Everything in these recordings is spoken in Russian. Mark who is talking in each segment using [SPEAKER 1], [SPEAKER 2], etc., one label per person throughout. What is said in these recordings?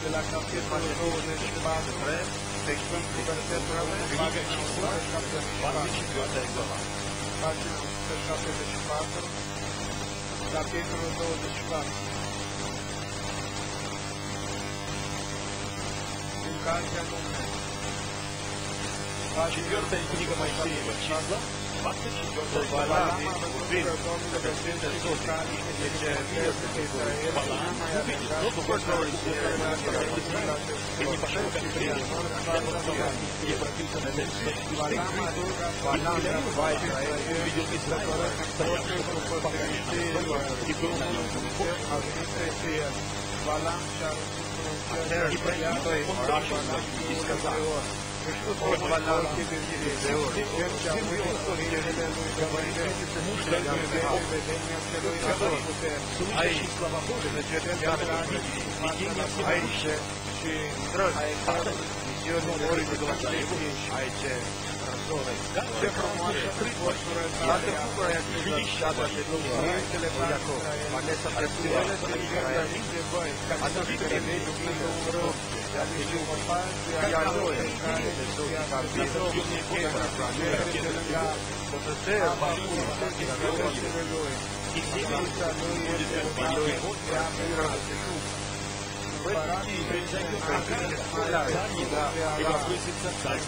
[SPEAKER 1] de la capitolul 24, textul cu versetul 174, capitolul 24. Din cartea Numeri.
[SPEAKER 2] Четвертая книга Моисеева, числа, 24 глава, но который и не пошел как прежде, и прописан на текст, и увидел Израиля, стоявшего по покаяния, и был на нем и проявил он Раши и сказал, слышащий слова Божьи, видение и возвысится царь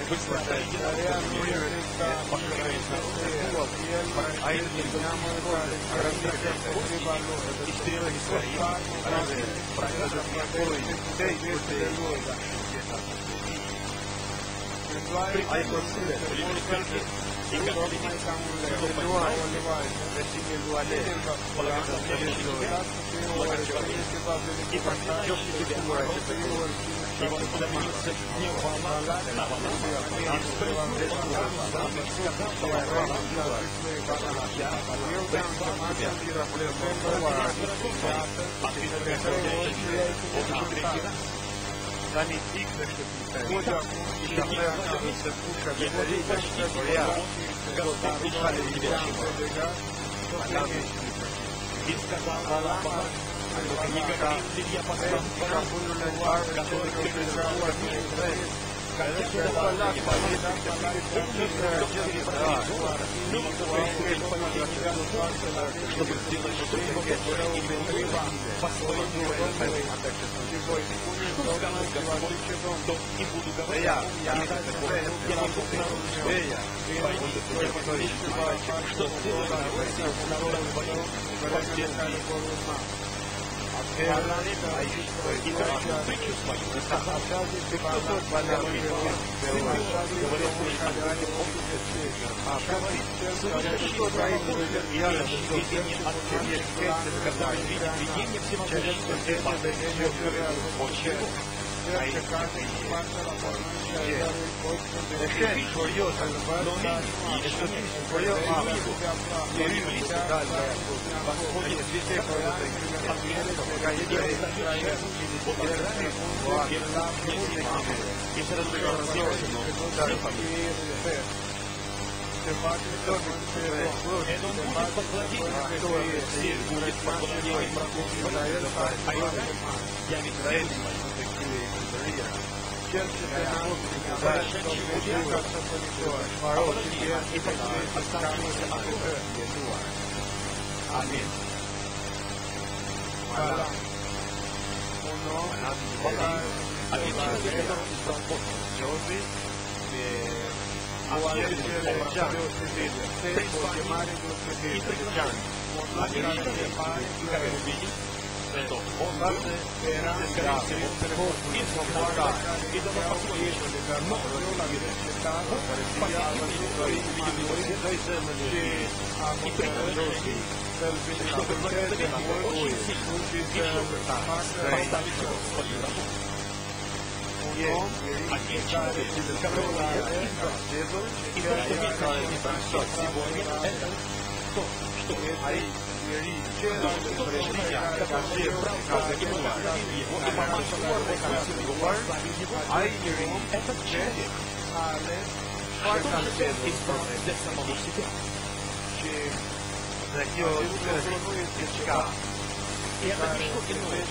[SPEAKER 2] вы смотрите на и стрелами своими и как и проклянешь тебя и воспламенится гнев Ваала на Ваала, и вспрыгнул он и сказал, что Ваала я призвал тебя, а ты приготовляешь он уже третий раз.
[SPEAKER 1] Сами тихо, что
[SPEAKER 2] и не остановился, я говорю почти твоя, Господь пришли тебя чего. И сказал Ваала, не говорил ли я послал который ты призвал когда туда Ваала не поведал, он не вдруг чтобы сделать что-то, по своему что сказал Господь, то и буду говорить. Я могу что сделать народом твоим впоследствии. И дальше притчу свою рассказал, ты кто тот, который говорил, слышащий видение от Бога, который видит видение всемогущего, от чего? Это он будет поклонение, все будет поклонение а я ведь знаю Аминь. Что он был, скорее всего, и домопослушный, но и предложение, чтобы благодаря ему очень сильно, и чтобы поставить его в свою работу. Один человек, которого я избрал, и то, что мне кажется сегодня, это то, что
[SPEAKER 1] ai njeri që
[SPEAKER 2] ka zgjedhur pranë его и помазал ai njeri
[SPEAKER 1] этот человек
[SPEAKER 2] что он избрал для самого себя.
[SPEAKER 1] dhe kjo është diçka
[SPEAKER 2] И это не что иное,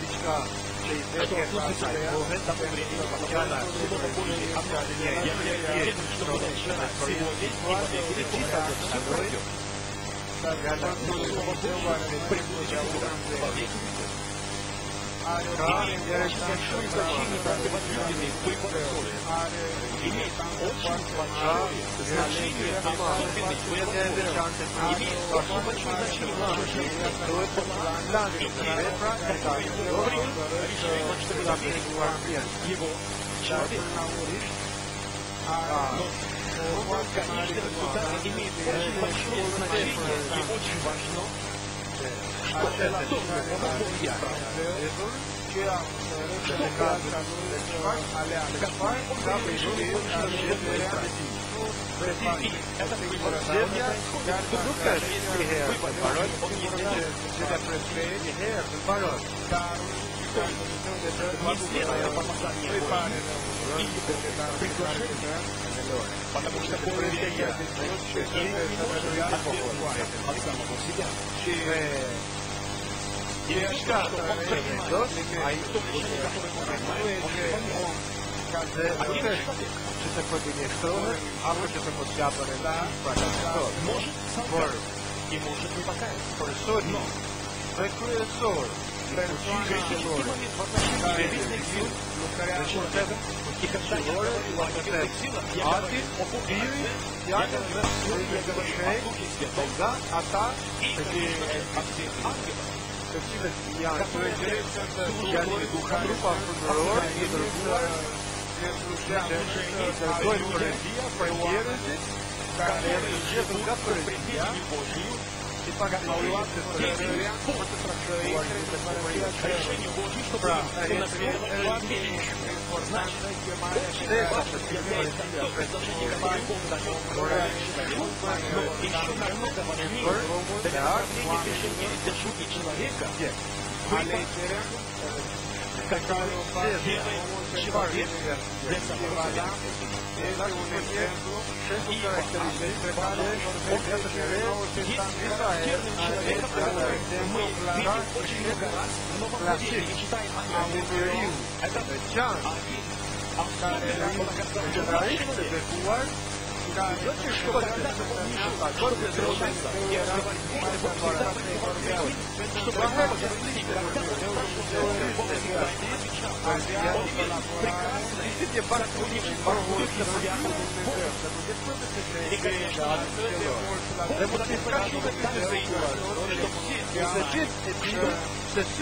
[SPEAKER 1] diçka që i
[SPEAKER 2] что относится к тому времени, когда суббота Божьей обновления. Я уверен, что будем начинать сегодня и впереди все пройдет. Но Слово Божье приходит во веки веков. Имеет очень большое значение возлюбленный преподобный. Имеет очень большое значение особенный преподобный. Имеет очень большое значение в нашей жизни. Который решил, чтобы заметить его человек. Но, конечно, результаты имеют очень большое значение и очень важно, что это тоже Божья правда. Потому что поведение от самого себя. И что он принимает, то решение, которое он принимает, он один человек. Может солгать и может не покаяться. Но критический момент в отношении небесных сил человека, и когда я говорю о небесных силах, я говорю о Боге Отце, я говорю о Духе Святом, и, конечно же, о всех ангелах. Которые служат Духом, которые живут по предвидению Божию, решение Божье, чтобы унаследовать вечность. Значит, очень важно является то предложение, которое Бог дает человеку, но еще намного важнее для направления движения для жизни человека выбор, который делает человек для самого себя. И важно, он есть характерным человеком, который мы видим очень много раз в Новом Завете и читаем о нем. Это один особенно благословенный человек. Что когда-то он не жил, чтобы совершаться и разговаривать Богом, всегда пребывал чтобы Бог достиг, когда он спрашивал, Бог всегда ему отвечал. Он имеет прекрасное, сотрудничество, похожее на Бога. И, конечно, Бог спрашивает также и нас, чтобы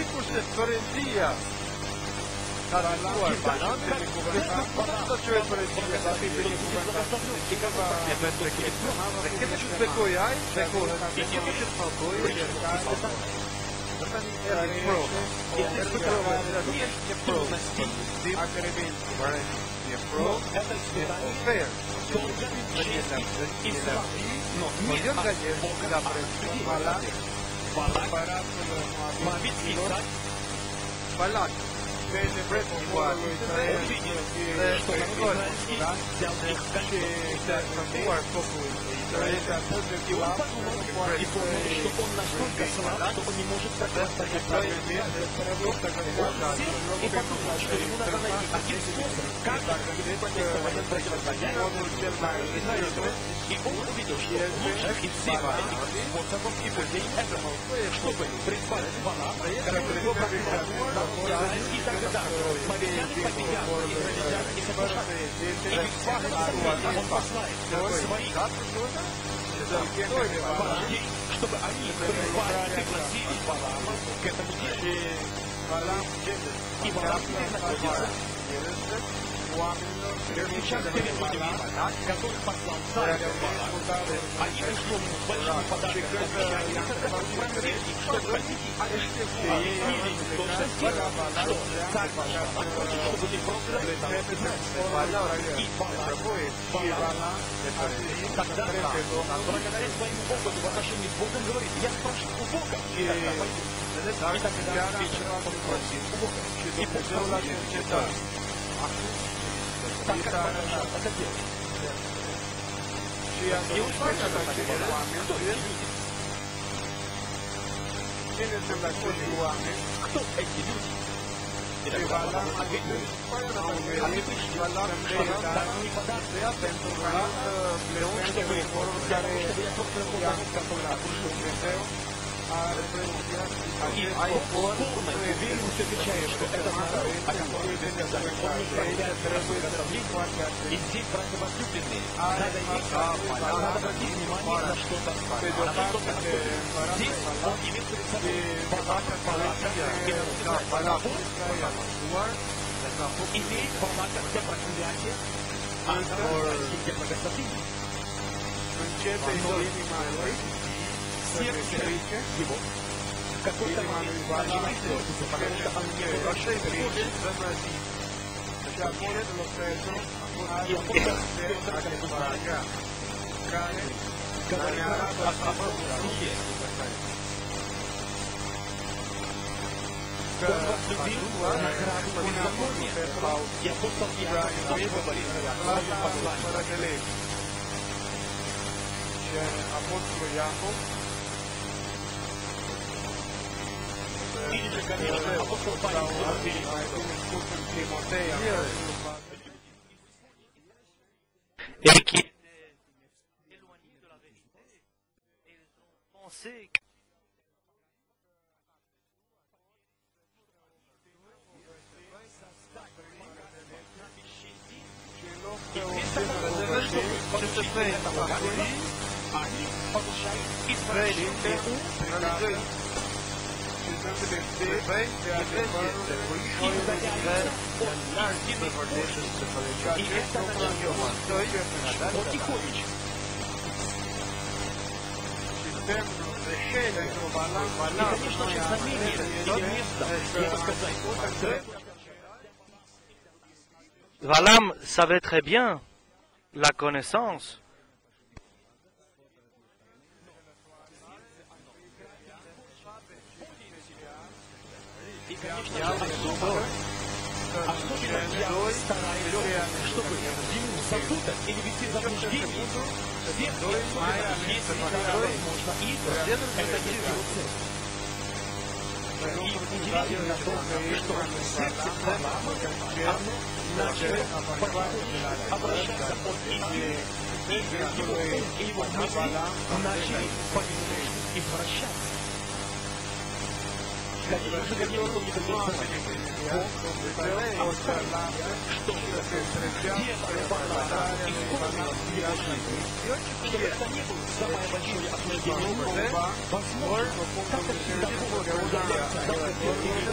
[SPEAKER 2] все Балак vede presso uguali e что израильский взял их трактуар и он подумал и понял, что он настолько слаб, что он не может противостоять правильно. Он сел и подумал, что ему надо найти один способ, как противостоять. И он увидел, что лучших из всех этих способов и путей этому, чтобы призвать Валаама, который израильский тогда мавитяне победят израильтян и сокрушат. И он послает своих вождей, чтобы они пригласили Валаама к этому делу. И Валаам находится
[SPEAKER 1] oamenilor,
[SPEAKER 2] Сейчас перед вами, который послал царь они пришло ему с большим подарком обещания, как спросили, что хотите, объяснили, что царь хочет, чтобы ты просто и тогда благодаря своему опыту в отношении с Богом говорит, я спрошу у Бога, и тогда пойду. И тогда вечером он просит у Бога. И Бог сказал, так как Бог это делает. И он спрашивает, кто эти люди? Кто эти люди? И тогда Бог ответил, а ты пришли, чтобы дать мне подарки, для того, чтобы я просто который окружил. И полной уверенностью отвечаешь, что это народ, о котором ты сказал, он не проявляет приготовление. И здесь, братья возлюбленные, надо обратить внимание на что-то такое. Здесь он имеет перед собой палатка, имеет палатка для проклятия, а для благословения. Сердце его в какой-то момент начинает потому что он не был большой прежде. И апостол Петр, как мы знаем, говорит о слухе. Он возлюбил награду беззакония. И апостол Иоанн тоже говорит о своем послании. Или же, конечно, апостол Павел
[SPEAKER 3] et qui est éloigné de la vérité, et ils ont pensé que
[SPEAKER 2] они получают избавление и удаляются от истины Божьей. И это начнется потихонечку. И, конечно же, знамение или место, я бы сказать,
[SPEAKER 3] Balaam savait très bien la connaissance.
[SPEAKER 2] И, конечно же, особенно я стараюсь, чтобы ему запутать или вести заблуждение всех, если это возможно, и это не его цель. И удивительно то, что сердце Валаама, оно начало обращаться от истины, и его мысли начали понемножку извращаться. Конечно же, как я не помню, как Бог оставил, что дело Валаама исполнилось в его жизни, чтобы это не было самое большое осуждение, возможно, как это всегда Бог удаляется от осуждения,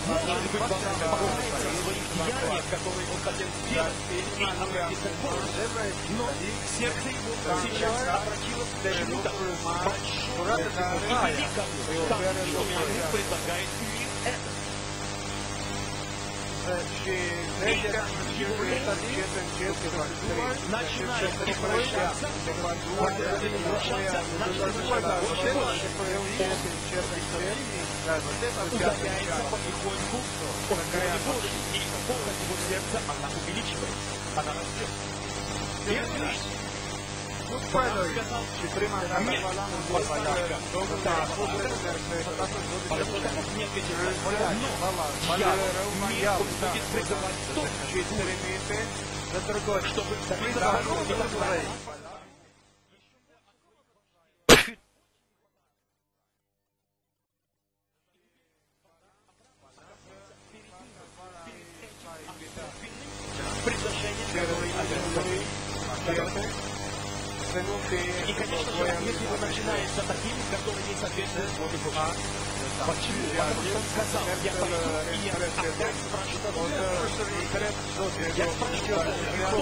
[SPEAKER 2] может быть, Валаам покупается в своих деяниях, которые он хотел сделать, и обратиться к Богу, но сердце его сейчас обратилось к чему-то большому и великому, там, что Бог предлагает им это. Начинает превращаться, удаляется потихоньку от воли Божьей, и похоть его сердца, она увеличивается, она растет. Верно? Валаам сказал, нет, посланника, Бог не ответил, но дьявол будет призывать тот, чтобы Давид разрушил этот план. Предложение, которое и, конечно же, если вы начинаете упоминается таким, который не соответствует Богу Бога. Почему? Потому что он сказал, я пойду, и я опять спрошу Бога. Я спрошу Бога, кто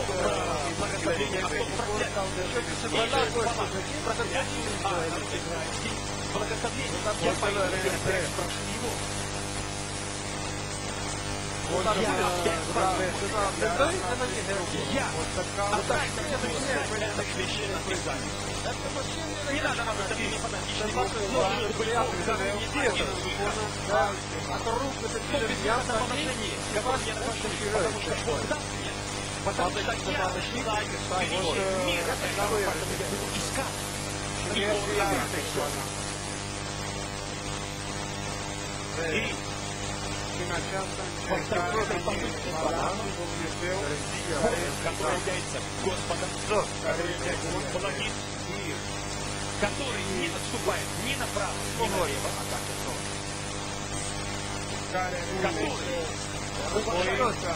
[SPEAKER 2] благословение, а кто проклятие. Благословение, я пойду, я опять спрошу его. Я опять спрашиваю. Я опять буду искать это священное Писание. Не надо нам это не фанатичный вопрос, но были авторы, не делают. Бог без это положение, которое я нахожусь, потому что Бог даст мне. Потому что я желаю величия мира, поэтому я буду искать. И Бог даст все. И второй этой попытки Балам, который является Господом, благим, который не отступает ни направо, ни налево, который уважает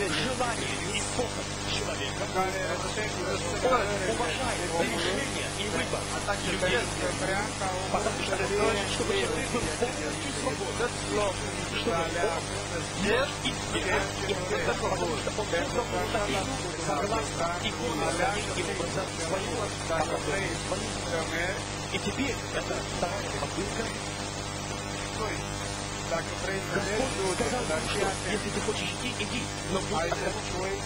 [SPEAKER 2] желание и способ человека, уважает решение и выбор людей, потому что он хочет, чтобы человек был полностью свободен, чтобы Бог мог избирать и ответить, потому что он создал его таким, согласно иконе и образом своего, и теперь это вторая попытка. Господь сказал, что если ты хочешь идти, иди, но будь осторожен.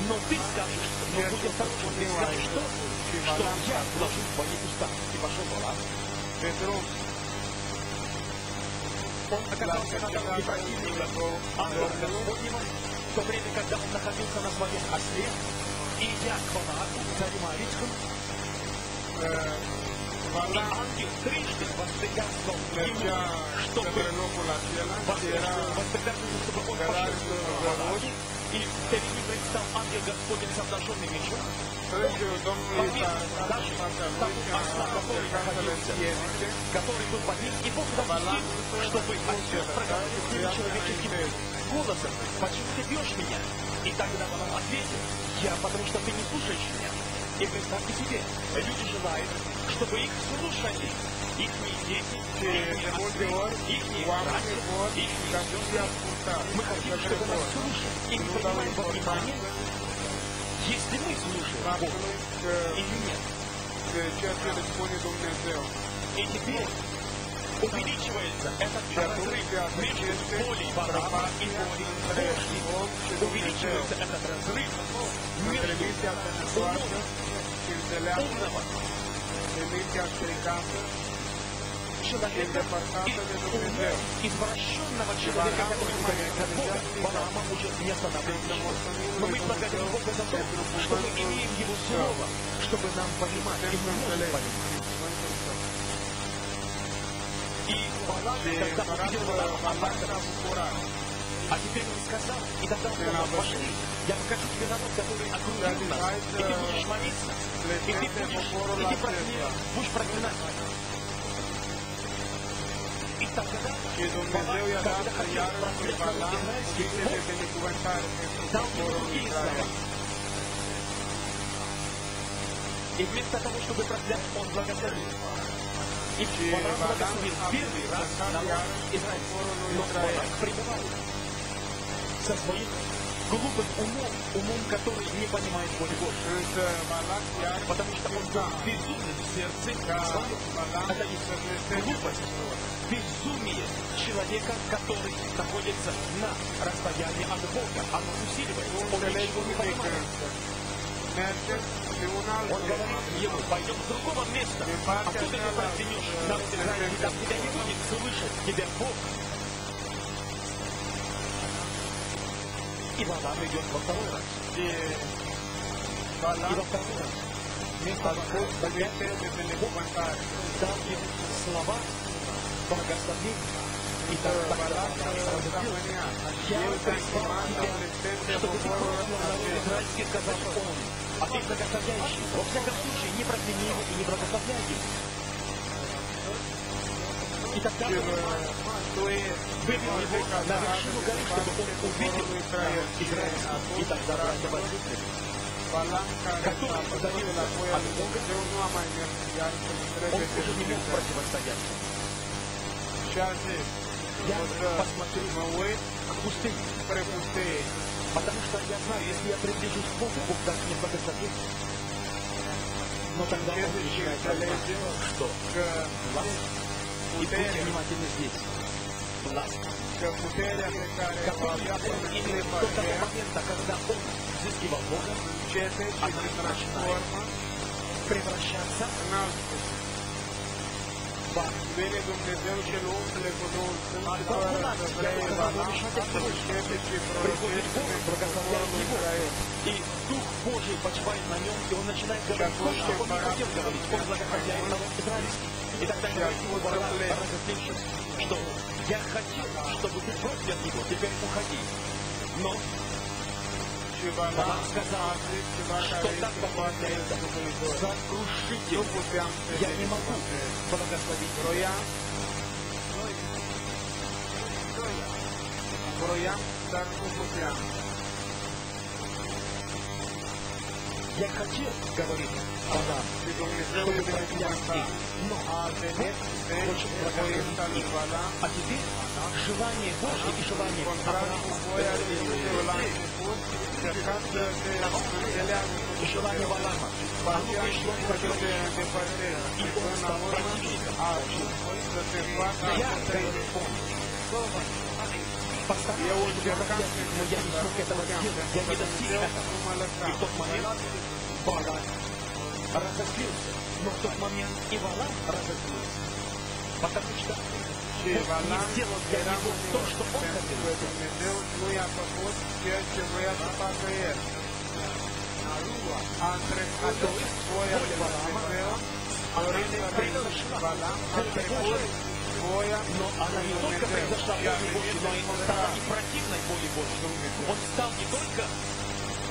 [SPEAKER 2] Но ты скажешь, но будь осторожен, ты скажешь что я вложу в твои уста. И пошел Балам. Он оказался на дороге противника ангела Господнего, в то время, когда он находился на своем осле, и идя к Валааку, царю Моавитскому, и ангел трижды воспрепятствовал ему, чтобы он пошел в Валааке, и перед ним предстал ангел Господень с обнаженным мечом. Даже тому осла, который находился, который был под ним, и Бог допустил, чтобы осел проговорил с ним человеческим голосом: почему ты бьешь меня? И тогда Балам ответил: потому что ты не слушаешь меня. И представьте себе, люди желают, чтобы их слушали, их дети, их ослы, их братья, их сестры. Мы хотим, чтобы нас слушали, и мы принимаем во внимание, если мы слушаем Бога или нет. И теперь увеличивается этот разрыв между волей Балама и волей Божьей. Увеличивается этот разрыв между умного человека и умом извращенного человека, который угоняет от Бога. Балаама уже не останавливается. Но мы благодарим Бога за то, что мы имеем Его Слово, чтобы нам понимать, и мы можем понимать. И Балам, когда увидел Балаама, а теперь он сказал, и тогда он сказал: пошли, я покажу тебе народ, который окружил нас, и ты будешь молиться, и ты будешь проклинать. И тогда Балам, когда хотел проклять народ израильский, Бог дал ему другие слова. И вместо того, чтобы проклять, он благословил. И Балам благословил первый раз народ израильский, но Балак пребывал со своим глупым умом, который не понимает воли Божьей. Потому что он был безумным в сердце своем. Это есть глупость, безумие человека, который находится на расстоянии от Бога. Оно усиливается, он ничего не понимает. Он говорит ему: пойдем с другого места, а тут ты проклянешь народ Израиля, и там тебя не будет слышать, тебя Бог. И Балам идет во второй раз. И во второй раз. Господь дал ему слова благословения. И тогда я призвал тебя, чтобы ты проклал народ израильский, сказал он, а ты благословляющий. Во всяком случае, не прокляни его и не благословляй его. И тогда вывел его на вершину горы, чтобы он увидел народ израильский. И тогда братья возникли.
[SPEAKER 1] Balam care
[SPEAKER 2] который
[SPEAKER 1] s-a făcut
[SPEAKER 2] подарил
[SPEAKER 1] la voia
[SPEAKER 2] от
[SPEAKER 1] lui
[SPEAKER 2] Бога,
[SPEAKER 1] Dumnezeu nu a mai mers iar să
[SPEAKER 2] он
[SPEAKER 1] întrebe de
[SPEAKER 2] уже не мог
[SPEAKER 1] Dumnezeu.
[SPEAKER 2] противостоять.
[SPEAKER 1] Și a zis,
[SPEAKER 2] Я
[SPEAKER 1] o să
[SPEAKER 2] посмотрю
[SPEAKER 1] mă uit
[SPEAKER 2] к пустыне,
[SPEAKER 1] spre puteie,
[SPEAKER 2] потому что я знаю, если я приближусь к Богу, Бог даст мне благословение. Но тогда он начинает
[SPEAKER 1] înțelegem
[SPEAKER 2] что
[SPEAKER 1] că
[SPEAKER 2] и будьте
[SPEAKER 1] puterea,
[SPEAKER 2] внимательны здесь. Власть,
[SPEAKER 1] că puterea pe care o
[SPEAKER 2] которую
[SPEAKER 1] avea
[SPEAKER 2] он
[SPEAKER 1] până
[SPEAKER 2] имел
[SPEAKER 1] clipa
[SPEAKER 2] до того
[SPEAKER 1] aceea
[SPEAKER 2] момента, когда он взыскивал Бога,
[SPEAKER 1] încete și se transformă
[SPEAKER 2] превращаться
[SPEAKER 1] în altfel.
[SPEAKER 2] в
[SPEAKER 1] Vine Dumnezeu și îl umple cu Duhul Sfânt și
[SPEAKER 2] Alba
[SPEAKER 1] fără
[SPEAKER 2] власть,
[SPEAKER 1] să vrea
[SPEAKER 2] которая
[SPEAKER 1] Balam,
[SPEAKER 2] разрушает
[SPEAKER 1] să înșete și
[SPEAKER 2] приходит
[SPEAKER 1] prorocește
[SPEAKER 2] Бог,
[SPEAKER 1] pentru
[SPEAKER 2] благословляет
[SPEAKER 1] poporul
[SPEAKER 2] его,
[SPEAKER 1] Israel.
[SPEAKER 2] и Дух Божий почивает на нем, и он начинает говорить то, что он не хотел говорить. Он благословляет народ израильский. И тогда говорит ему Балам, разозлившись, что я хотел, чтобы ты против от него, теперь уходи. Но
[SPEAKER 1] Și Balam
[SPEAKER 2] Балам сказал,
[SPEAKER 1] a zis ceva
[SPEAKER 2] что
[SPEAKER 1] care
[SPEAKER 2] так
[SPEAKER 1] este foarte
[SPEAKER 2] это
[SPEAKER 1] sfârșitor.
[SPEAKER 2] сокрушите.
[SPEAKER 1] Nu puteam să
[SPEAKER 2] Я не могу благословить.
[SPEAKER 1] Vroiam, dar nu puteam.
[SPEAKER 2] Я хотел, говорит Балам,
[SPEAKER 1] Și Dumnezeu
[SPEAKER 2] чтобы
[SPEAKER 1] este
[SPEAKER 2] прости. Но
[SPEAKER 1] a venit de voința lui Balam,
[SPEAKER 2] А теперь желание Божье и желание
[SPEAKER 1] contrar cu voia lui Dumnezeu la
[SPEAKER 2] Авраама,
[SPEAKER 1] început, încerca să se înțeleagă cu
[SPEAKER 2] и желание Балама,
[SPEAKER 1] Partea și să se îndepărteze. Și până la urmă a ajuns să se facă
[SPEAKER 2] я
[SPEAKER 1] aceste
[SPEAKER 2] постарался,
[SPEAKER 1] Eu
[SPEAKER 2] чтобы
[SPEAKER 1] încercam
[SPEAKER 2] проявить,
[SPEAKER 1] să
[SPEAKER 2] но я не смог этого сделать, я не достиг этого.
[SPEAKER 1] nu mă lăsa.
[SPEAKER 2] И в тот момент Балам разозлился. Но в тот момент и Балам разозлился. Потому что
[SPEAKER 1] Și
[SPEAKER 2] Бог не
[SPEAKER 1] Balam
[SPEAKER 2] сделал для
[SPEAKER 1] era
[SPEAKER 2] него то, что он
[SPEAKER 1] pentru
[SPEAKER 2] хотел
[SPEAKER 1] că
[SPEAKER 2] сделать.
[SPEAKER 1] Dumnezeu nu i-a făcut ceea ce voia să facă el. A întrecut voia lui Dumnezeu, dorința lui Balam, a trecut voia
[SPEAKER 2] Но она не только
[SPEAKER 1] lui
[SPEAKER 2] произошла
[SPEAKER 1] Dumnezeu.
[SPEAKER 2] волей Божьей, но и стала и противной воле Божьей. Он стал не только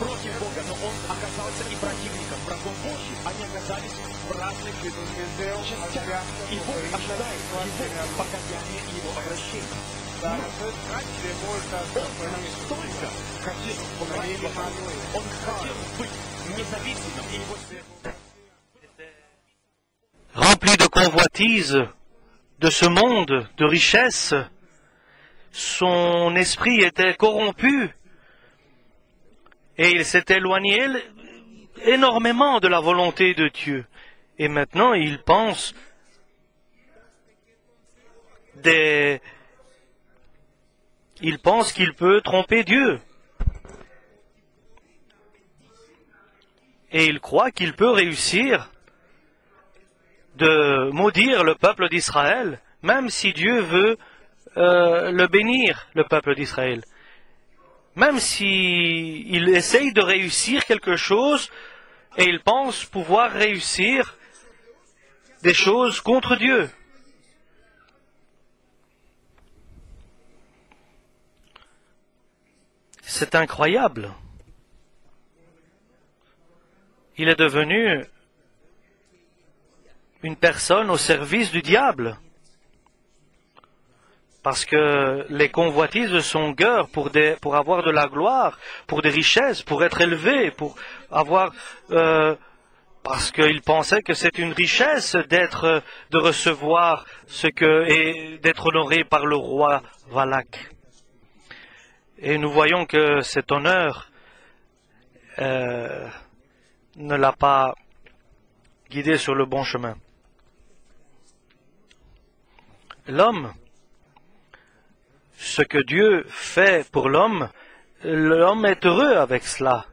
[SPEAKER 2] против Бога, но он оказался и противником, врагом Божьим. Они оказались в разных
[SPEAKER 1] Și Dumnezeu
[SPEAKER 2] частях.
[SPEAKER 1] așteaptă
[SPEAKER 2] И Бог
[SPEAKER 1] pocăința
[SPEAKER 2] ожидает
[SPEAKER 1] și scoaterea
[SPEAKER 2] его
[SPEAKER 1] lui.
[SPEAKER 2] покаяния и его обращения.
[SPEAKER 1] Dar atât de mult a
[SPEAKER 2] Он
[SPEAKER 1] stăpânit
[SPEAKER 2] настолько хотел помогать Богу. Он хотел быть независимым, и его
[SPEAKER 3] Rempli de convoitise de ce monde, de richesse, son esprit était corrompu et il s'est éloigné énormément de la volonté de Dieu. Et maintenant, il pense qu'il peut tromper Dieu. Et il croit qu'il peut réussir de maudire le peuple d'Israël, même si Dieu veut le bénir, le peuple d'Israël. Même s'il essaye de réussir quelque chose et il pense pouvoir réussir des choses contre Dieu. C'est incroyable. Il est devenu une personne au service du diable. Parce que les convoitises de son cœur pour avoir de la gloire, pour des richesses, pour être élevé, pour avoir... parce qu'il pensait que c'est une richesse de recevoir et d'être honoré par le roi Valak. Et nous voyons que cet honneur ne l'a pas guidé sur le bon chemin. L'homme, ce que Dieu fait pour l'homme, l'homme est heureux avec cela.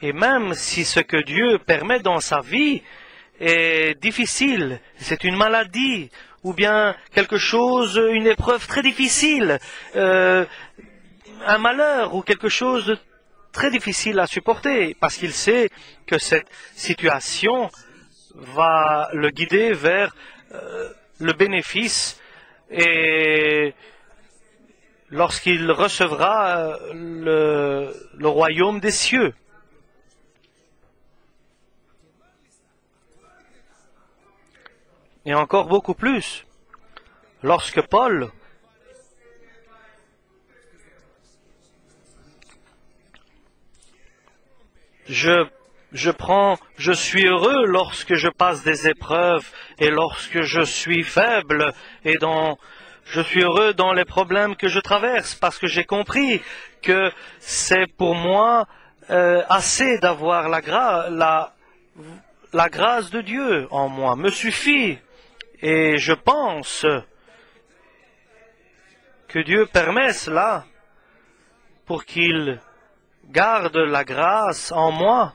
[SPEAKER 3] Et même si ce que Dieu permet dans sa vie est difficile, c'est une maladie, ou bien quelque chose, une épreuve très difficile, un malheur ou quelque chose de très difficile à supporter, parce qu'il sait que cette situation va le guider vers le bénéfice et lorsqu'il recevra le royaume des cieux. Et encore beaucoup plus, lorsque Paul je je suis heureux lorsque je passe des épreuves et lorsque je suis faible je suis heureux dans les problèmes que je traverse parce que j'ai compris que c'est pour moi assez d'avoir la grâce de Dieu en moi, me suffit. Et je pense que Dieu permet cela pour qu'il garde la grâce en moi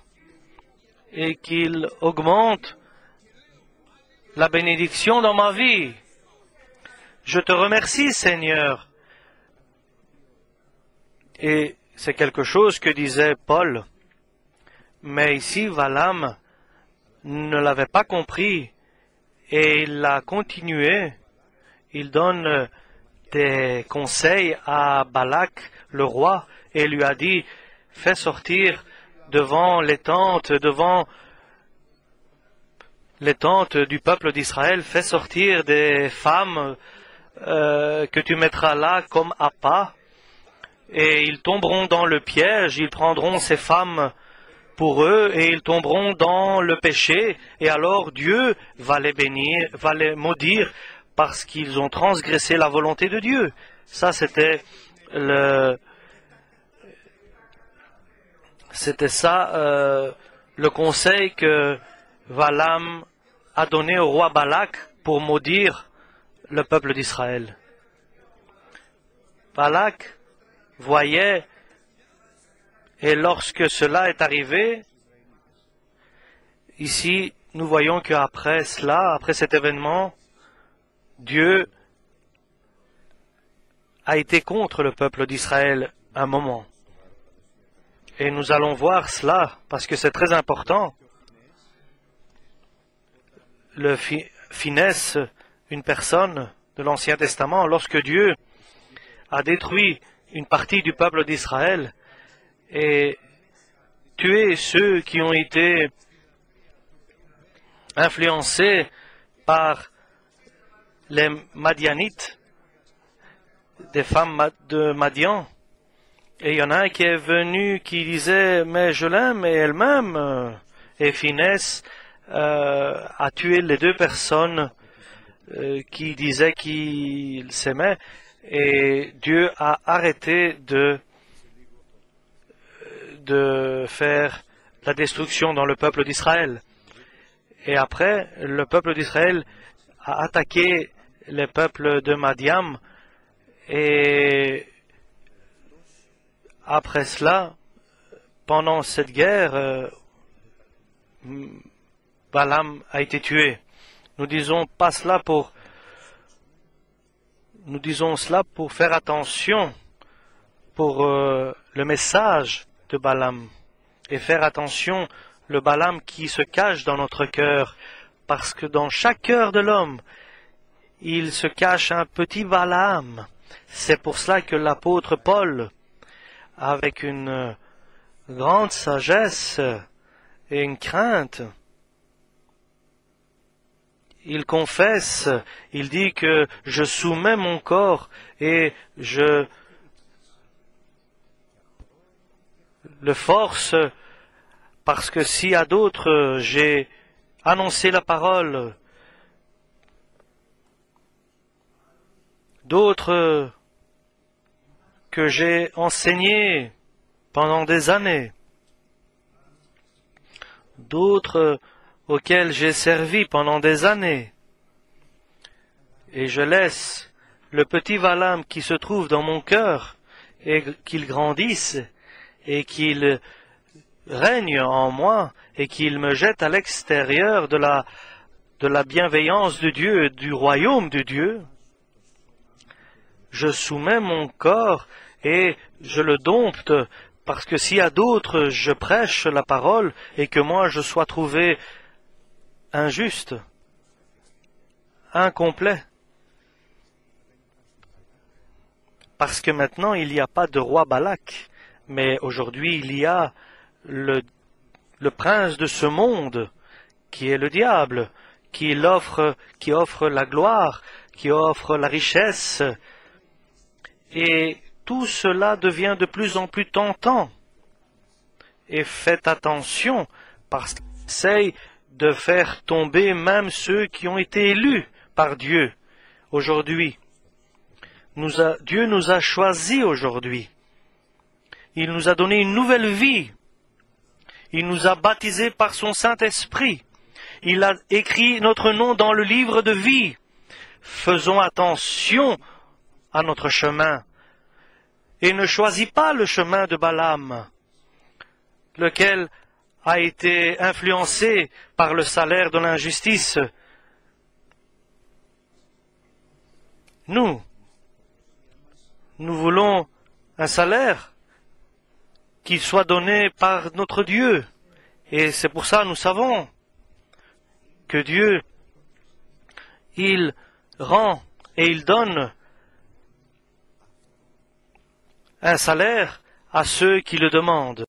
[SPEAKER 3] et qu'il augmente la bénédiction dans ma vie. Je te remercie, Seigneur. Et c'est quelque chose que disait Paul. Mais ici, Balaam ne l'avait pas compris et il a continué. Il donne des conseils à Balak, le roi, et lui a dit, fais sortir devant les tentes du peuple d'Israël, fais sortir des femmes que tu mettras là comme appât, et ils tomberont dans le piège, ils prendront ces femmes pour eux, et ils tomberont dans le péché, et alors Dieu va les bénir, va les maudire, parce qu'ils ont transgressé la volonté de Dieu. Ça, c'était le conseil que Balaam a donné au roi Balak pour maudire le peuple d'Israël. Balak voyait, et lorsque cela est arrivé, ici, nous voyons qu'après cela, après cet événement, Dieu a été contre le peuple d'Israël un moment. Et nous allons voir cela, parce que c'est très important. Le Finesse, une personne de l'Ancien Testament, lorsque Dieu a détruit une partie du peuple d'Israël et tué ceux qui ont été influencés par les Madianites, des femmes de Madian. Et il y en a un qui est venu qui disait, mais je l'aime et elle m'aime. Et Finesse a tué les deux personnes qui disaient qu'ils s'aimaient. Et Dieu a arrêté de faire la destruction dans le peuple d'Israël. Et après, le peuple d'Israël a attaqué les peuples de Madiam, et après cela, pendant cette guerre, Balaam a été tué. Nous disons cela pour faire attention pour le message de Balaam et faire attention le Balaam qui se cache dans notre cœur, parce que dans chaque cœur de l'homme, il se cache un petit Balaam. C'est pour cela que l'apôtre Paul, avec une grande sagesse et une crainte, il confesse, il dit que je soumets mon corps et je le force, parce que si à d'autres j'ai annoncé la parole, d'autres que j'ai enseigné pendant des années, d'autres auxquels j'ai servi pendant des années, et je laisse le petit Balaam qui se trouve dans mon cœur et qu'il grandisse et qu'il règne en moi et qu'il me jette à l'extérieur de la bienveillance de Dieu et du royaume de Dieu. Je soumets mon corps et je le dompte, parce que si à d'autres je prêche la parole et que moi je sois trouvé injuste, incomplet, parce que maintenant il n'y a pas de roi Balak, mais aujourd'hui il y a le prince de ce monde, qui est le diable, qui offre la gloire, qui offre la richesse, et tout cela devient de plus en plus tentant. Et faites attention, parce qu'il essaye de faire tomber même ceux qui ont été élus par Dieu aujourd'hui. Dieu nous a choisis aujourd'hui. Il nous a donné une nouvelle vie. Il nous a baptisés par son Saint-Esprit. Il a écrit notre nom dans le livre de vie. Faisons attention à notre chemin et ne choisis pas le chemin de Balaam, lequel a été influencé par le salaire de l'injustice. Nous voulons un salaire qui soit donné par notre Dieu. Et c'est pour ça que nous savons que Dieu, il rend et il donne un salaire à ceux qui le demandent.